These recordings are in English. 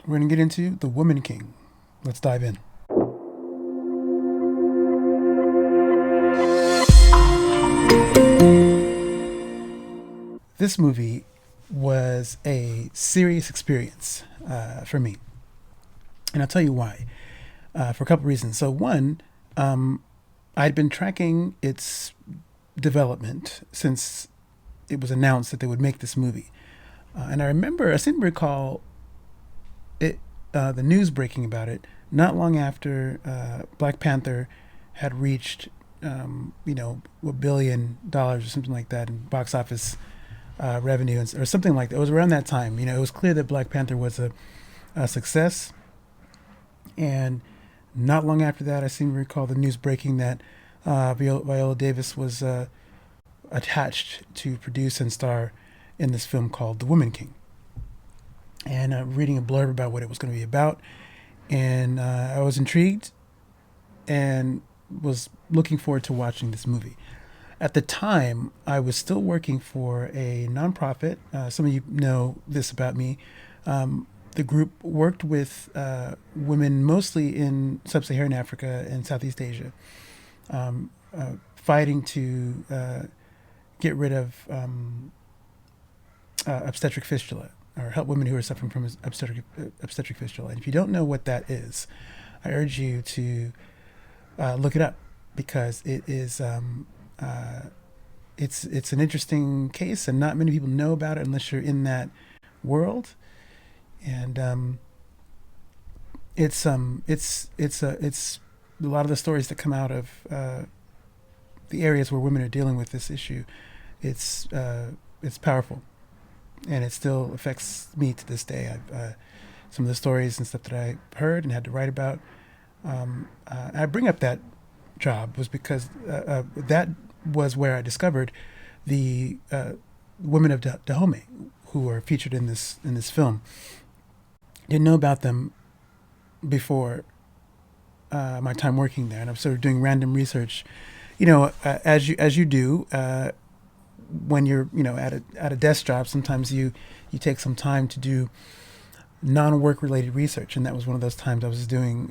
We're going to get into The Woman King. Let's dive in. This movie was a serious experience for me. And I'll tell you why. For a couple reasons. So one, I'd been tracking its development since it was announced that they would make this movie. And I seem to recall it, the news breaking about it not long after Black Panther had reached, $1 billion or something like that in box office revenue or something like that. It was around that time. It was clear that Black Panther was a success. And not long after that, I seem to recall the news breaking that Viola Davis was attached to produce and star in this film called The Woman King. And reading a blurb about what it was going to be about. And I was intrigued and was looking forward to watching this movie. At the time, I was still working for a nonprofit. Some of you know this about me. The group worked with women mostly in sub-Saharan Africa and Southeast Asia, fighting to get rid of obstetric fistula, or help women who are suffering from obstetric fistula. And if you don't know what that is, I urge you to look it up, because it is it's an interesting case, and not many people know about it unless you're in that world. And it's a lot of the stories that come out of the areas where women are dealing with this issue. It's powerful, and it still affects me to this day. Some of the stories and stuff that I heard and had to write about. I bring up that job was because that was where I discovered the women of Dahomey, who are featured in this film. Didn't know about them before my time working there, and I'm sort of doing random research. As you do when you're at a desk job. Sometimes you take some time to do non-work related research, and that was one of those times I was doing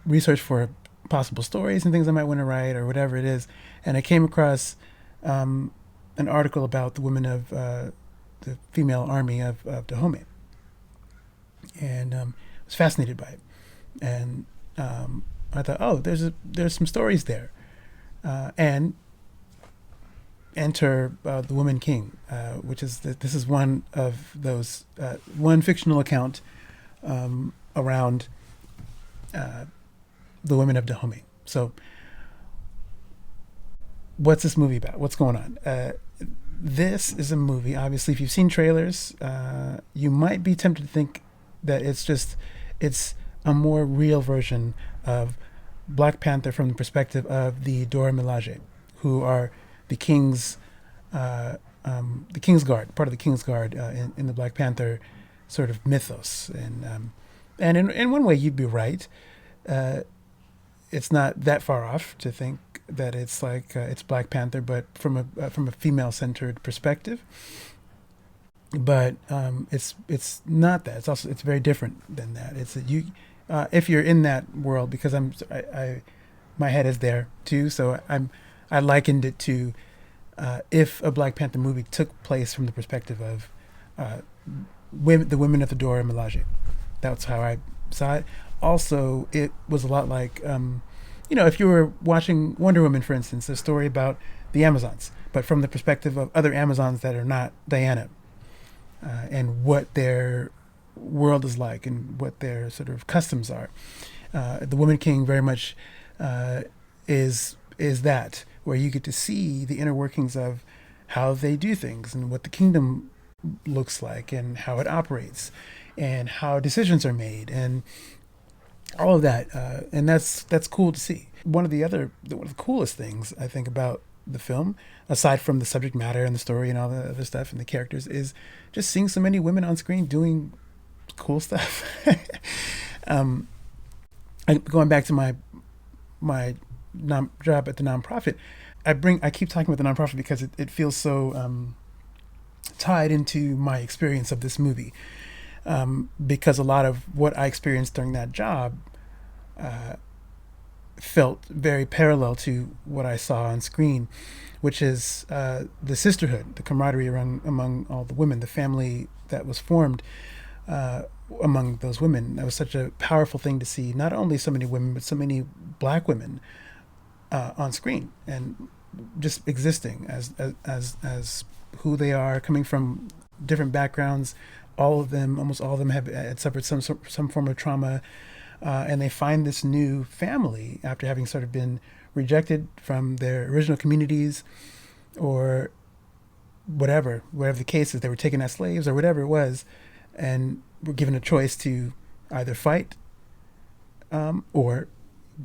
research for possible stories and things I might want to write or whatever it is. And I came across an article about the women of the female army of Dahomey, and was fascinated by it. And I thought, oh, there's some stories there, and enter The Woman King, which is this is one of those one fictional account around the women of Dahomey. So what's this movie about? What's going on? This is a movie, obviously, if you've seen trailers, you might be tempted to think that it's a more real version of Black Panther from the perspective of the Dora Milaje, who are the King's Guard, part of the King's Guard in the Black Panther sort of mythos. And in one way, you'd be right. It's not that far off to think that it's like it's Black Panther, but from a female-centered perspective. But it's not that. It's very different than that. It's if you're in that world, because my head is there too. So I likened it to if a Black Panther movie took place from the perspective of the women of the Dora Milaje. That's how I saw it. Also, it was a lot like, if you were watching Wonder Woman, for instance, a story about the Amazons, but from the perspective of other Amazons that are not Diana, and what their world is like and what their sort of customs are. The Woman King very much is that, where you get to see the inner workings of how they do things and what the kingdom looks like and how it operates and how decisions are made and all of that. And that's cool to see. One of the coolest things I think about the film, aside from the subject matter and the story and all the other stuff and the characters, is just seeing so many women on screen doing cool stuff. Going back to my job at the nonprofit, I keep talking about the nonprofit because it feels so tied into my experience of this movie. because a lot of what I experienced during that job felt very parallel to what I saw on screen, which is the sisterhood, the camaraderie among all the women, the family that was formed among those women. That was such a powerful thing to see. Not only so many women, but so many Black women on screen and just existing as who they are, coming from different backgrounds. All of them, almost all of them, have had suffered some form of trauma, and they find this new family after having sort of been rejected from their original communities, or whatever the case is. They were taken as slaves or whatever it was, and were given a choice to either fight or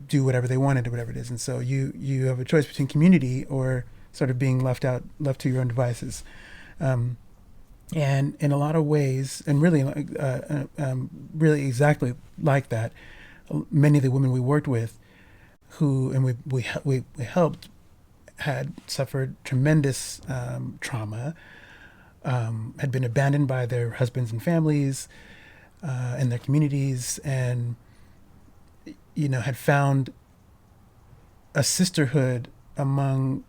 do whatever they wanted or whatever it is. And so you have a choice between community or sort of being left to your own devices. And in a lot of ways, and really, really exactly like that, many of the women we worked with, we helped, had suffered tremendous trauma, had been abandoned by their husbands and families, and their communities, and had found a sisterhood among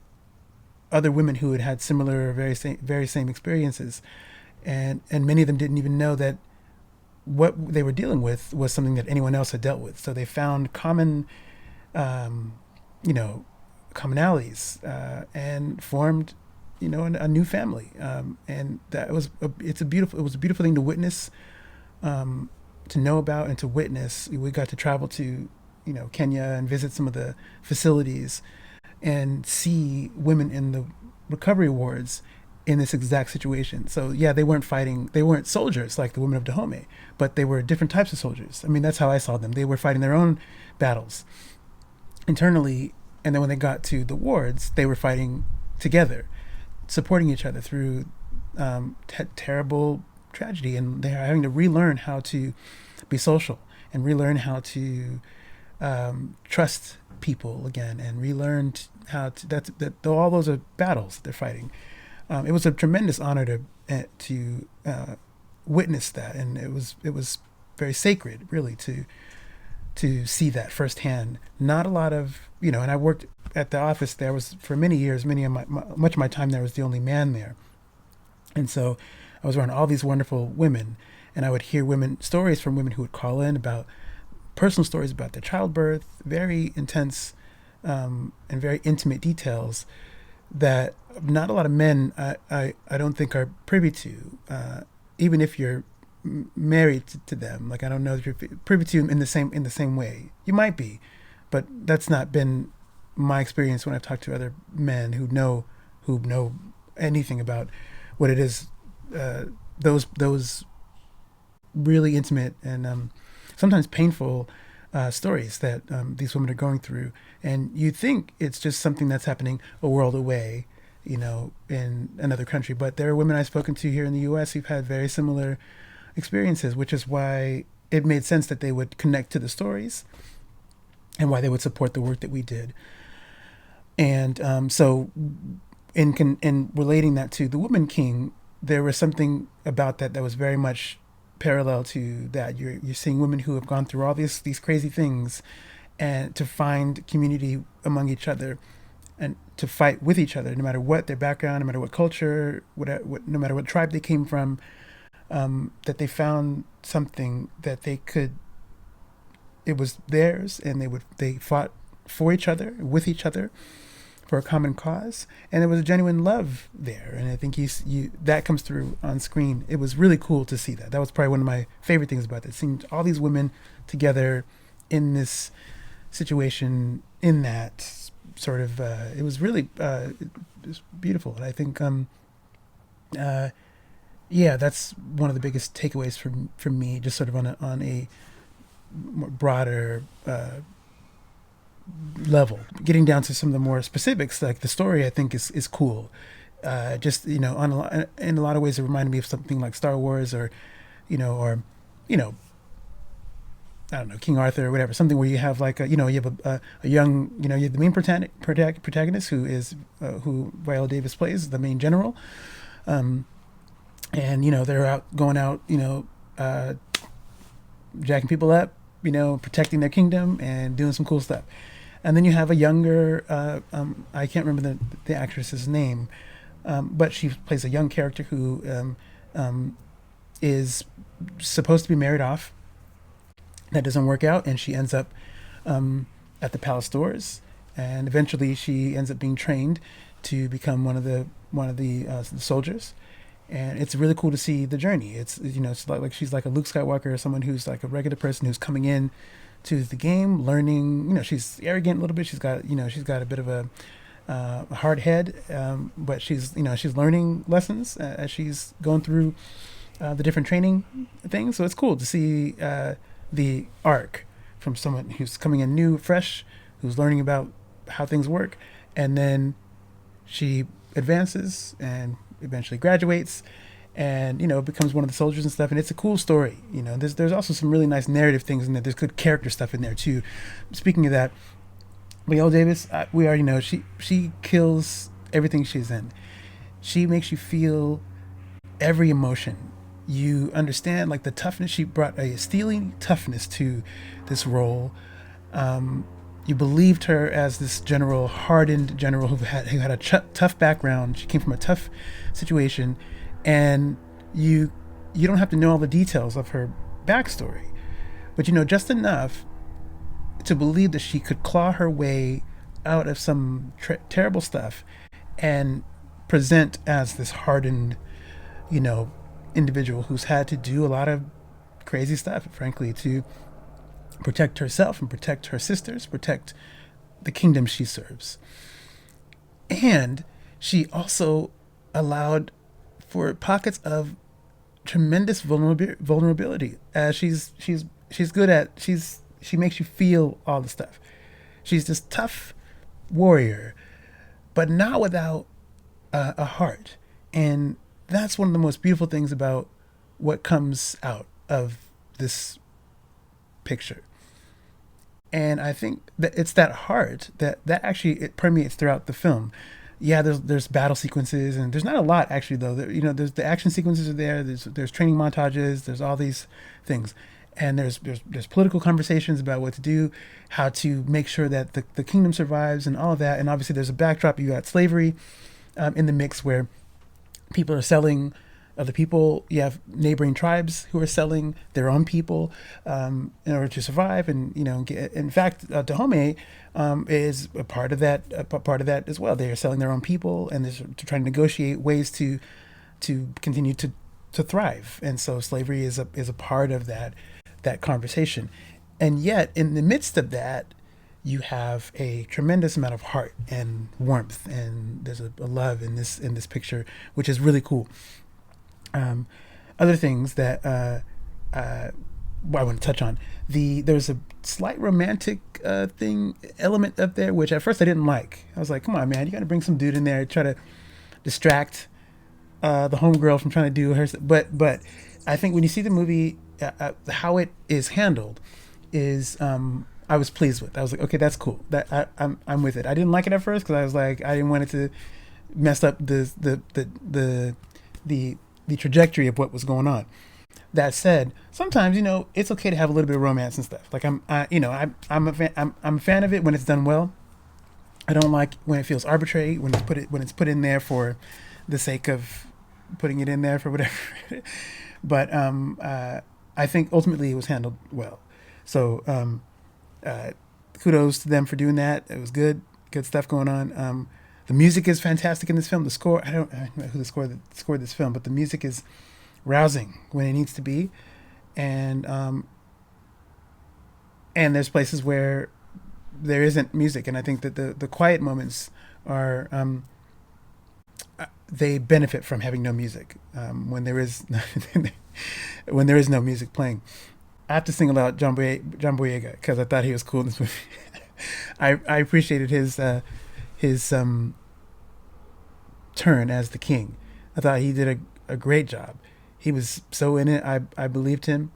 other women who had had similar, very same experiences, and many of them didn't even know that what they were dealing with was something that anyone else had dealt with. So they found commonalities, and formed, a new family, and that was it was a beautiful thing to witness, to know about and to witness. We got to travel to, Kenya and visit some of the facilities and see women in the recovery wards in this exact situation. So yeah, they weren't soldiers like the women of Dahomey, but they were different types of soldiers. I mean, that's how I saw them. They were fighting their own battles internally, and then when they got to the wards, they were fighting together, supporting each other through terrible tragedy, and they're having to relearn how to be social and relearn how to trust people again, and relearn how to that all those are battles they're fighting. It was a tremendous honor to witness that, and it was very sacred, really, to see that firsthand. Not a lot of, and I worked at the office there. Was for many years, much of my time there was the only man there, and so I was around all these wonderful women, and I would hear stories from women who would call in about personal stories about their childbirth, very intense and very intimate details that not a lot of men, I don't think, are privy to, even if you're married to them. Like, I don't know if you're privy to them in the same way. You might be, but that's not been my experience when I've talked to other men who know anything about what it is. Those really intimate and sometimes painful stories that these women are going through, and you think it's just something that's happening a world away, in another country. But there are women I've spoken to here in the U.S. who've had very similar experiences, which is why it made sense that they would connect to the stories and why they would support the work that we did. And so in relating that to the Woman King, there was something about that was very much parallel to that. You're seeing women who have gone through all these crazy things, and to find community among each other, and to fight with each other, no matter what their background, no matter what culture, no matter what tribe they came from, that they found something that it was theirs, and they fought for each other, with each other, for a common cause, and there was a genuine love there. And I think that comes through on screen. It was really cool to see that. That was probably one of my favorite things about it, seeing all these women together in this situation, in that sort of, it was really it was beautiful. And I think, that's one of the biggest takeaways from me, just sort of on a more broader level. Getting down to some of the more specifics, like the story, I think is cool. Just in a lot of ways, it reminded me of something like Star Wars, or I don't know, King Arthur or whatever. Something where you have like you have a young, you have the main protagonist who is who Viola Davis plays, the main general, and they're going out uh, jacking people up, protecting their kingdom and doing some cool stuff. And then you have a younger, I can't remember the actress's name, but she plays a young character who is supposed to be married off. That doesn't work out, and she ends up at the palace doors, and eventually she ends up being trained to become one of the soldiers. And it's really cool to see the journey. It's like she's like a Luke Skywalker, or someone who's like a regular person who's coming in to the game, learning. She's arrogant a little bit. She's got a bit of a hard head, but she's learning lessons as she's going through the different training things. So it's cool to see the arc from someone who's coming in new, fresh, who's learning about how things work, and then she advances and eventually graduates and becomes one of the soldiers and stuff. And it's a cool story. There's also some really nice narrative things in there. There's good character stuff in there too. Speaking of that, Viola Davis, we already know she kills everything she's in. She makes you feel every emotion. You understand like the toughness. She brought a steely toughness to this role. You believed her as this general, hardened general who had a tough background. She came from a tough situation, and you don't have to know all the details of her backstory, but just enough to believe that she could claw her way out of some terrible stuff and present as this hardened, individual who's had to do a lot of crazy stuff, frankly, to protect herself and protect her sisters, protect the kingdom she serves. And she also allowed for pockets of tremendous vulnerability. She's good at she makes you feel all the stuff. She's this tough warrior, but not without a heart. And that's one of the most beautiful things about what comes out of this picture. And I think that it's that heart that actually it permeates throughout the film. Yeah, there's battle sequences, and there's not a lot actually though. There's the action sequences are there. There's training montages. There's all these things, and there's political conversations about what to do, how to make sure that the kingdom survives, and all of that. And obviously, there's a backdrop. You got slavery in the mix where people are selling other people. You have neighboring tribes who are selling their own people in order to survive, and in fact, Dahomey is a part of that. A part of that as well. They are selling their own people, and they're trying to negotiate ways to continue to thrive. And so, slavery is a part of that conversation. And yet, in the midst of that, you have a tremendous amount of heart and warmth, and there's a love in this picture, which is really cool. Other things that I want to touch on, there's a slight romantic element up there, which at first I didn't like. I was like, come on, man, you got to bring some dude in there, try to distract the homegirl from trying to do her. But I think when you see the movie, how it is handled is I was pleased with. I was like, okay, that's cool. I'm with it. I didn't like it at first because I was like, I didn't want it to mess up the trajectory of what was going on. That said, sometimes it's okay to have a little bit of romance and stuff. Like I'm a fan of it when it's done well. I don't like when it feels arbitrary, when it's put in there for the sake of putting it in there for whatever. But I think ultimately it was handled well. So kudos to them for doing that. It was good stuff going on. The music is fantastic in this film. The score, I don't know who scored this film, but the music is rousing when it needs to be. And there's places where there isn't music. And I think that the quiet moments are, they benefit from having no music. When there is no music playing. I have to sing about John Boyega because I thought he was cool in this movie. I appreciated his turn as the king. I thought he did a great job. He was so in it. I believed him.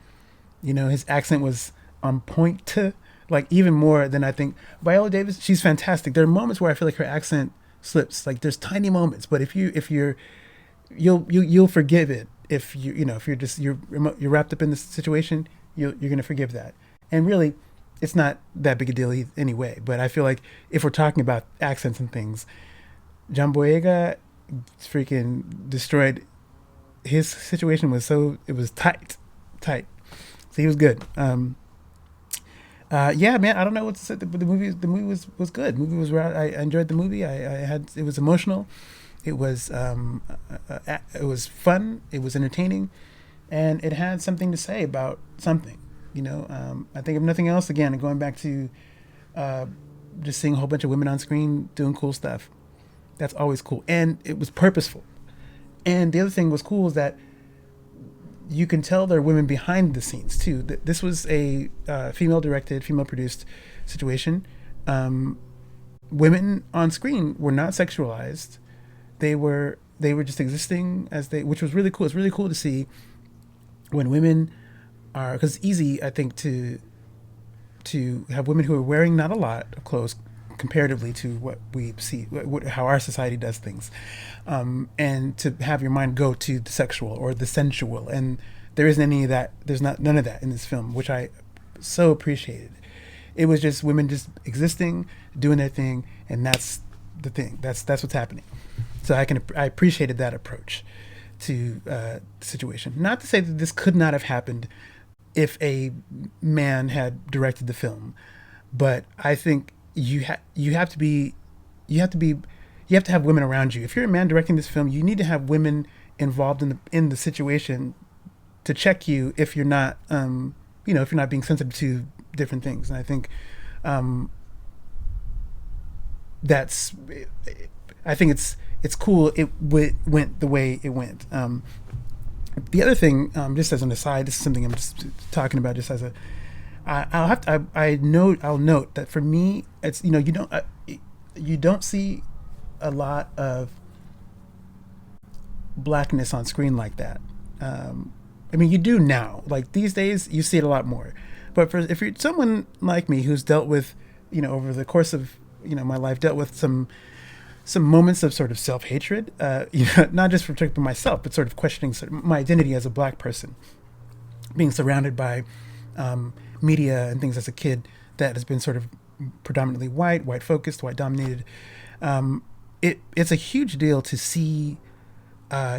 His accent was on point to, like, even more than I think. Viola Davis, she's fantastic. There are moments where I feel like her accent slips. Like there's tiny moments, but if you'll forgive it if if you're wrapped up in this situation, you're gonna forgive that. And really, it's not that big a deal anyway. But I feel like if we're talking about accents and things, John Boyega freaking destroyed. His situation was it was tight. So he was good. Yeah, man. I don't know what to say. The movie was good. The movie was. I enjoyed the movie. I had. It was emotional. It was fun. It was entertaining, and it had something to say about something. I think if nothing else, again, going back to just seeing a whole bunch of women on screen doing cool stuff. That's always cool, and it was purposeful. And the other thing was cool is that you can tell there are women behind the scenes too. This was a female-directed, female-produced situation. Women on screen were not sexualized. They were just existing which was really cool. It's really cool to see when women are, because it's easy, I think, to have women who are wearing not a lot of clothes comparatively to what we see, how our society does things, and to have your mind go to the sexual or the sensual, and there isn't any of that. There's none of that in this film, which I so appreciated. It was just women just existing, doing their thing, and that's the thing. That's what's happening. So I appreciated that approach to the situation. Not to say that this could not have happened if a man had directed the film, but I think you have to have women around you. If you're a man directing this film, you need to have women involved in the situation to check you if you're not if you're not being sensitive to different things. And I think it's cool it went the way it went. The other thing, just as an aside, this is something I'm just talking about just as a I'll note that for me, it's you don't see a lot of blackness on screen like that. I mean, you do now. Like these days, you see it a lot more. But if you're someone like me who's dealt with, over the course of my life, dealt with some moments of sort of self-hatred, not just for myself, but sort of questioning my identity as a black person, being surrounded by media and things as a kid that has been sort of predominantly white focused, white dominated. It's a huge deal to see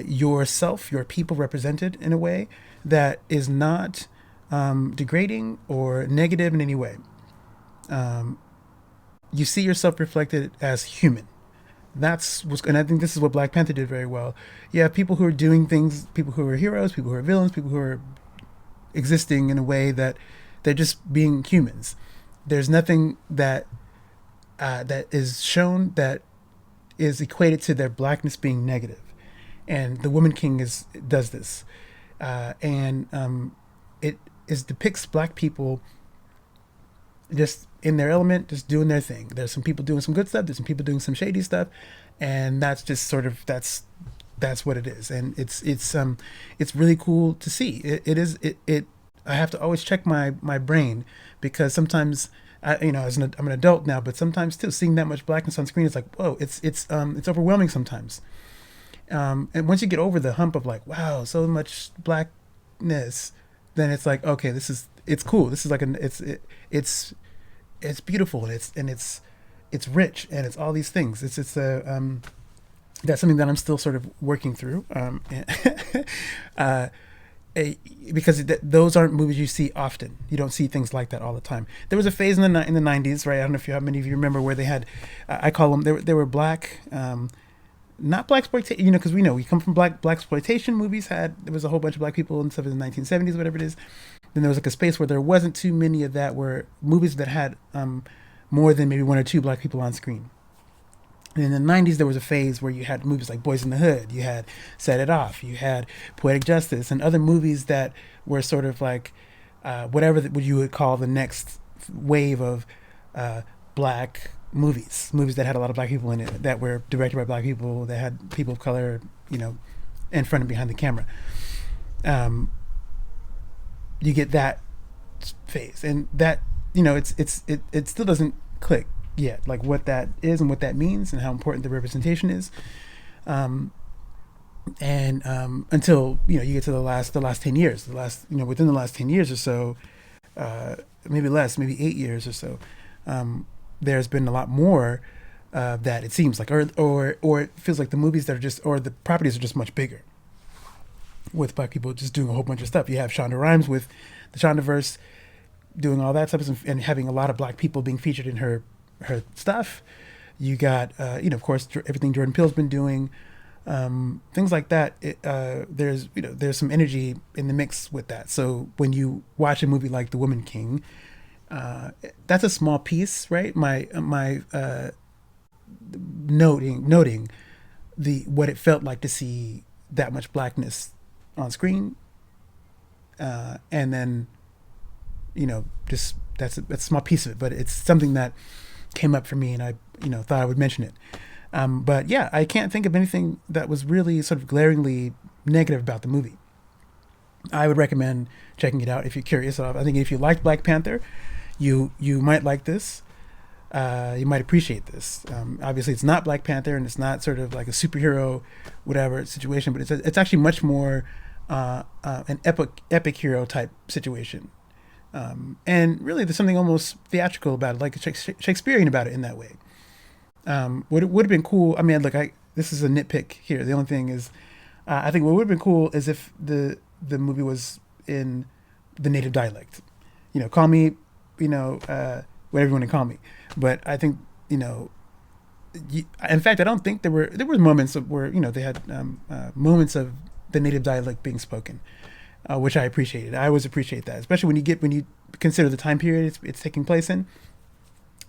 yourself, your people represented in a way that is not degrading or negative in any way. You see yourself reflected as human. And I think this is what Black Panther did very well. You have people who are doing things, people who are heroes, people who are villains, people who are existing in a way that they're just being humans. There's nothing that is shown that is equated to their blackness being negative, and the Woman King does this, and it depicts black people just in their element, just doing their thing. There's some people doing some good stuff. There's some people doing some shady stuff, and that's just sort of that's what it is, and it's really cool to see. I have to always check my brain, because sometimes I'm an adult now, but sometimes too, seeing that much blackness on screen is like, whoa, it's overwhelming sometimes. And once you get over the hump of like, wow, so much blackness, then it's like, okay, it's cool. This is like it's beautiful, and it's rich, and it's all these things. That's something that I'm still sort of working through. Because those aren't movies you see often. You don't see things like that all the time. There was a phase in the 90s, right? I don't know how many of you remember, where they had, I call them, they were black, not black exploitation, because we come from black exploitation movies. There was a whole bunch of black people and stuff in the 1970s, whatever it is. Then there was like a space where there wasn't too many of that, were movies that had more than maybe one or two black people on screen. And in the 90s, there was a phase where you had movies like Boys in the Hood, you had Set It Off, you had Poetic Justice, and other movies that were sort of like whatever what you would call the next wave of black movies that had a lot of black people in it, that were directed by black people, that had people of color, in front and behind the camera. You get that phase, and that it still doesn't click yet, like what that is and what that means and how important the representation is. And until you get to the last 10 years, the last within the last 10 years or so, uh, maybe less, maybe 8 years or so, there's been a lot more that it seems like, or it feels like the movies that are just, or the properties are just much bigger, with black people just doing a whole bunch of stuff. You have Shonda Rhimes with the Shondaverse doing all that stuff and having a lot of black people being featured in her stuff. You got of course everything Jordan Peele's been doing, things like that. There's some energy in the mix with that. So when you watch a movie like The Woman King, that's a small piece, right? My noting the what it felt like to see that much blackness on screen, and then just that's a small piece of it, but it's something that came up for me, and I thought I would mention it. But yeah, I can't think of anything that was really sort of glaringly negative about the movie. I would recommend checking it out if you're curious. I think if you liked Black Panther, you might like this. You might appreciate this. Obviously, it's not Black Panther, and it's not sort of like a superhero, whatever situation, but it's actually much more an epic hero type situation. And really, there's something almost theatrical about it, like Shakespearean about it in that way. What it would have been cool. I mean, look, this is a nitpick here. The only thing is, I think what would have been cool is if the movie was in the native dialect. Call me, whatever you want to call me. But I think, in fact, I don't think there were moments of where they had moments of the native dialect being spoken, which I appreciated. I always appreciate that, especially when you consider the time period it's taking place in.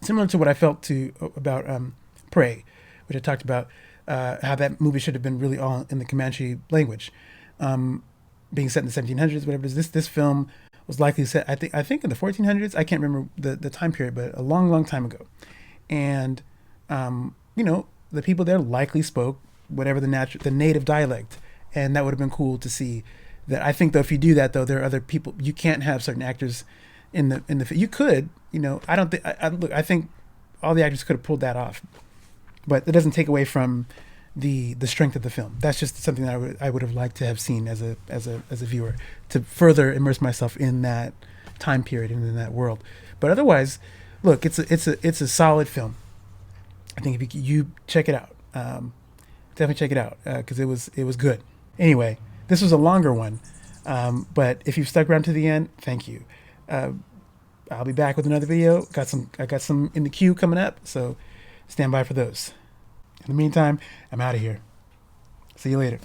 Similar to what I felt about Prey, which I talked about, how that movie should have been really all in the Comanche language, being set in the 1700s, whatever it is. This film was likely set, I think in the 1400s. I can't remember the time period, but a long, long time ago. And the people there likely spoke whatever the native dialect, and that would have been cool to see. That I think though, if you do that though, there are other people. You can't have certain actors in the. You could, I don't think. Look, I think all the actors could have pulled that off, but it doesn't take away from the strength of the film. That's just something that I would have liked to have seen as a viewer, to further immerse myself in that time period and in that world. But otherwise, look, it's a solid film. I think if you check it out, definitely check it out, because it was good. Anyway, this was a longer one, but if you've stuck around to the end, thank you. I'll be back with another video. I got some in the queue coming up, so stand by for those. In the meantime, I'm out of here. See you later.